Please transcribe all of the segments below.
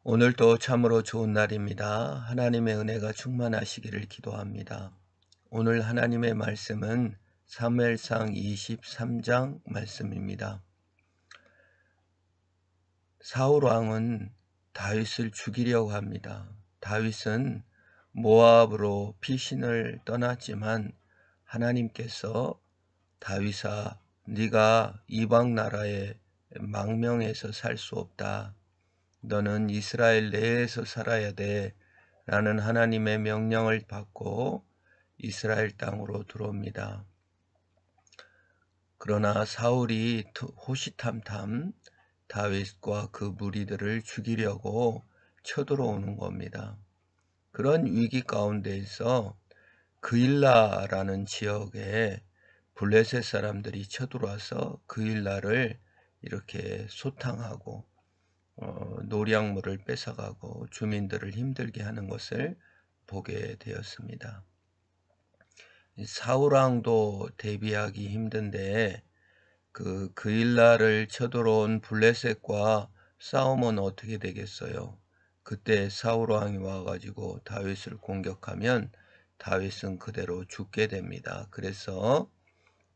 오늘도 참으로 좋은 날입니다. 하나님의 은혜가 충만하시기를 기도합니다. 오늘 하나님의 말씀은 사무엘상 23장 말씀입니다. 사울 왕은 다윗을 죽이려고 합니다. 다윗은 모압으로 피신을 떠났지만 하나님께서 다윗아, 네가 이방 나라에 망명해서 살 수 없다. 너는 이스라엘 내에서 살아야 돼. 라는 하나님의 명령을 받고 이스라엘 땅으로 들어옵니다. 그러나 사울이 호시탐탐 다윗과 그 무리들을 죽이려고 쳐들어오는 겁니다. 그런 위기 가운데에서 그일라라는 지역에 블레셋 사람들이 쳐들어와서 그일라를 이렇게 소탕하고 노량물을 뺏어가고 주민들을 힘들게 하는 것을 보게 되었습니다. 사울왕도 대비하기 힘든데 그일라를 쳐들어온 블레셋과 싸우면 어떻게 되겠어요? 그때 사울왕이 와가지고 다윗을 공격하면 다윗은 그대로 죽게 됩니다. 그래서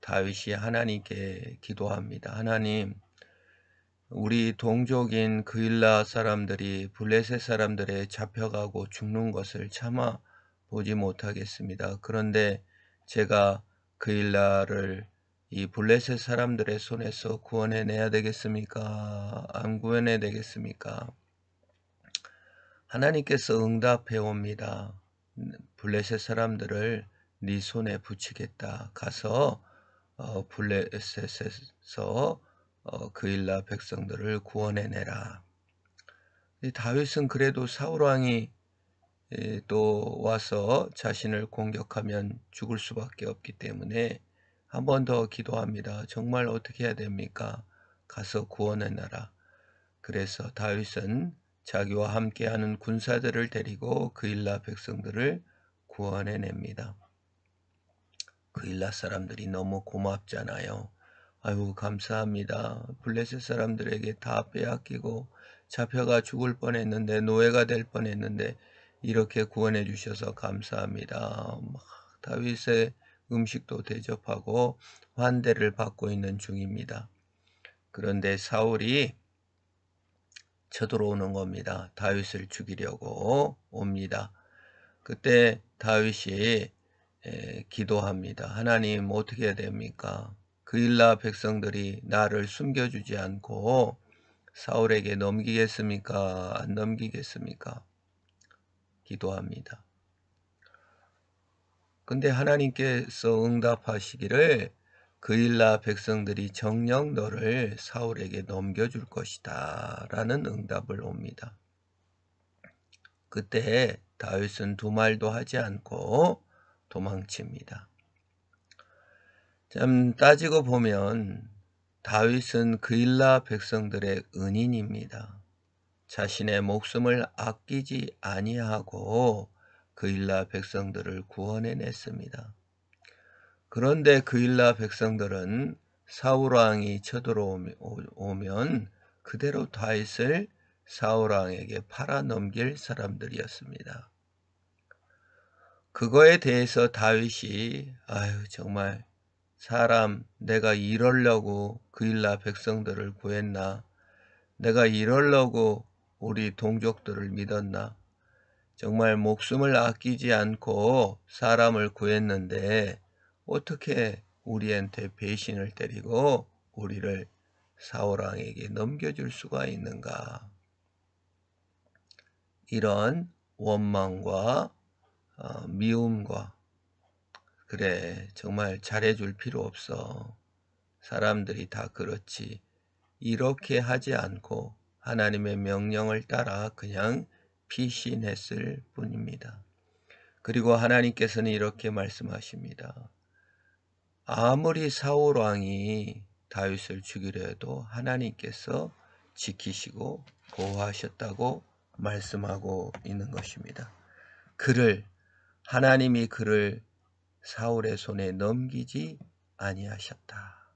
다윗이 하나님께 기도합니다. 하나님, 우리 동족인 그일라 사람들이 블레셋 사람들에 잡혀가고 죽는 것을 참아 보지 못하겠습니다. 그런데 제가 그일라를 이 블레셋 사람들의 손에서 구원해내야 되겠습니까? 안 구원해야 되겠습니까? 하나님께서 응답해 옵니다. 블레셋 사람들을 네 손에 붙이겠다. 가서 블레셋에서 그일라 백성들을 구원해내라. 다윗은 그래도 사울왕이 또 와서 자신을 공격하면 죽을 수밖에 없기 때문에 한 번 더 기도합니다. 정말 어떻게 해야 됩니까? 가서 구원해내라. 그래서 다윗은 자기와 함께하는 군사들을 데리고 그일라 백성들을 구원해냅니다. 그일라 사람들이 너무 고맙잖아요. 아유, 감사합니다. 블레셋 사람들에게 다 빼앗기고 잡혀가 죽을 뻔했는데, 노예가 될 뻔했는데 이렇게 구원해 주셔서 감사합니다. 다윗의 음식도 대접하고 환대를 받고 있는 중입니다. 그런데 사울이 쳐들어오는 겁니다. 다윗을 죽이려고 옵니다. 그때 다윗이 기도합니다. 하나님, 어떻게 해야 됩니까? 그일라 백성들이 나를 숨겨주지 않고 사울에게 넘기겠습니까? 안 넘기겠습니까? 기도합니다. 근데 하나님께서 응답하시기를 그일라 백성들이 정녕 너를 사울에게 넘겨줄 것이다 라는 응답을 옵니다. 그때 다윗은 두 말도 하지 않고 도망칩니다. 참 따지고 보면 다윗은 그일라 백성들의 은인입니다. 자신의 목숨을 아끼지 아니하고 그일라 백성들을 구원해냈습니다. 그런데 그일라 백성들은 사울왕이 쳐들어오면 그대로 다윗을 사울왕에게 팔아넘길 사람들이었습니다. 그거에 대해서 다윗이 아유, 정말 사람, 내가 이러려고 그일라 백성들을 구했나? 내가 이러려고 우리 동족들을 믿었나? 정말 목숨을 아끼지 않고 사람을 구했는데 어떻게 우리한테 배신을 때리고 우리를 사울왕에게 넘겨줄 수가 있는가? 이런 원망과 미움과 그래, 정말 잘해줄 필요 없어. 사람들이 다 그렇지. 이렇게 하지 않고 하나님의 명령을 따라 그냥 피신했을 뿐입니다. 그리고 하나님께서는 이렇게 말씀하십니다. 아무리 사울 왕이 다윗을 죽이려 해도 하나님께서 지키시고 보호하셨다고 말씀하고 있는 것입니다. 하나님이 그를 사울의 손에 넘기지 아니하셨다.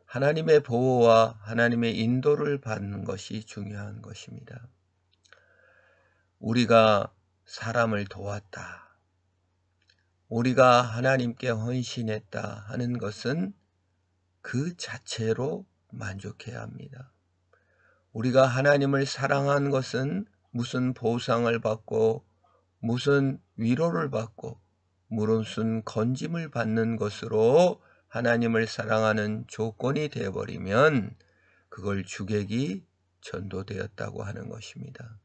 하나님의 보호와 하나님의 인도를 받는 것이 중요한 것입니다. 우리가 사람을 도왔다, 우리가 하나님께 헌신했다 하는 것은 그 자체로 만족해야 합니다. 우리가 하나님을 사랑한 것은 무슨 보상을 받고 무슨 위로를 받고 무슨 건짐을 받는 것으로 하나님을 사랑하는 조건이 되어버리면 그걸 주객이 전도되었다고 하는 것입니다.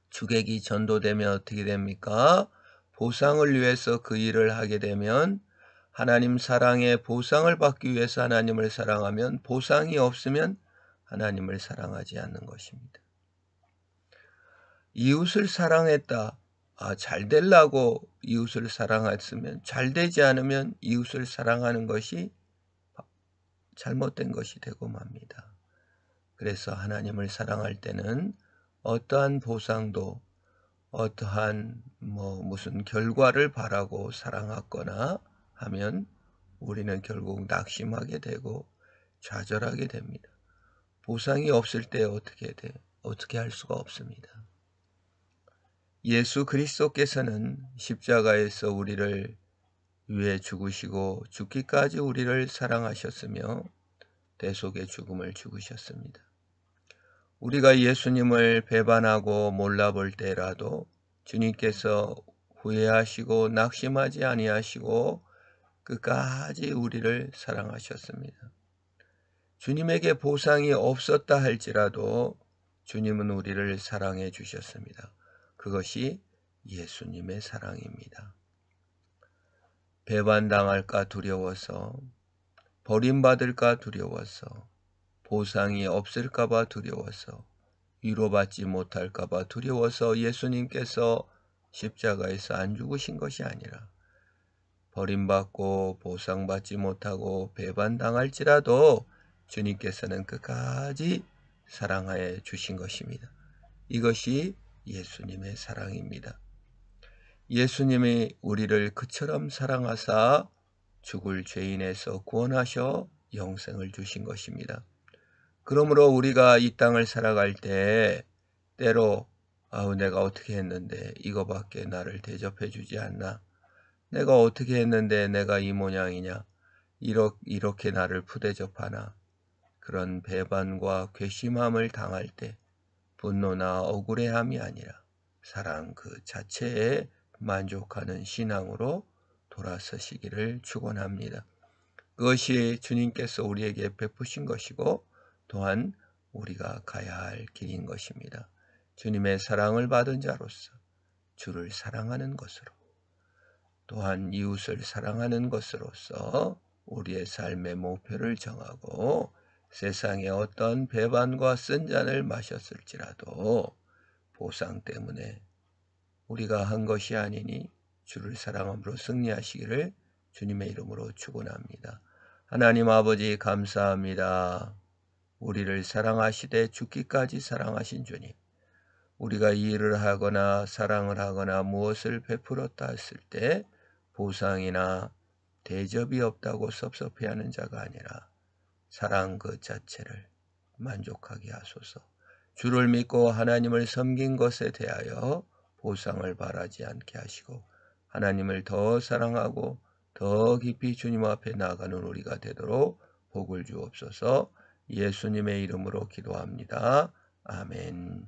주객이 전도되면 어떻게 됩니까? 보상을 위해서 그 일을 하게 되면, 하나님 사랑의 보상을 받기 위해서 하나님을 사랑하면, 보상이 없으면 하나님을 사랑하지 않는 것입니다. 이웃을 사랑했다. 잘 되려고 이웃을 사랑했으면, 잘 되지 않으면 이웃을 사랑하는 것이 잘못된 것이 되고 맙니다. 그래서 하나님을 사랑할 때는 어떠한 보상도, 어떠한 무슨 결과를 바라고 사랑하거나 하면 우리는 결국 낙심하게 되고 좌절하게 됩니다. 보상이 없을 때 어떻게 할 수가 없습니다. 예수 그리스도께서는 십자가에서 우리를 위해 죽으시고 죽기까지 우리를 사랑하셨으며 대속의 죽음을 죽으셨습니다. 우리가 예수님을 배반하고 몰라볼 때라도 주님께서 후회하시고 낙심하지 아니하시고 끝까지 우리를 사랑하셨습니다. 주님에게 보상이 없었다 할지라도 주님은 우리를 사랑해 주셨습니다. 그것이 예수님의 사랑입니다. 배반당할까 두려워서, 버림받을까 두려워서, 보상이 없을까봐 두려워서, 위로받지 못할까봐 두려워서 예수님께서 십자가에서 안 죽으신 것이 아니라, 버림받고 보상받지 못하고 배반당할지라도 주님께서는 끝까지 사랑하여 주신 것입니다. 이것이 예수님의 사랑입니다. 예수님이 우리를 그처럼 사랑하사 죽을 죄인에서 구원하셔 영생을 주신 것입니다. 그러므로 우리가 이 땅을 살아갈 때 때로 내가 어떻게 했는데 이거밖에 나를 대접해 주지 않나, 내가 어떻게 했는데 내가 이 모양이냐, 이렇게 나를 푸대접하나, 그런 배반과 괘씸함을 당할 때 분노나 억울해함이 아니라 사랑 그 자체에 만족하는 신앙으로 돌아서시기를 축원합니다. 그것이 주님께서 우리에게 베푸신 것이고 또한 우리가 가야 할 길인 것입니다. 주님의 사랑을 받은 자로서 주를 사랑하는 것으로, 또한 이웃을 사랑하는 것으로서 우리의 삶의 목표를 정하고 세상의 어떤 배반과 쓴 잔을 마셨을지라도 보상 때문에 우리가 한 것이 아니니 주를 사랑함으로 승리하시기를 주님의 이름으로 축원합니다. 하나님 아버지 감사합니다. 우리를 사랑하시되 죽기까지 사랑하신 주님, 우리가 일을 하거나 사랑을 하거나 무엇을 베풀었다 했을 때 보상이나 대접이 없다고 섭섭해하는 자가 아니라 사랑 그 자체를 만족하게 하소서. 주를 믿고 하나님을 섬긴 것에 대하여 보상을 바라지 않게 하시고 하나님을 더 사랑하고 더 깊이 주님 앞에 나아가는 우리가 되도록 복을 주옵소서. 예수님의 이름으로 기도합니다. 아멘.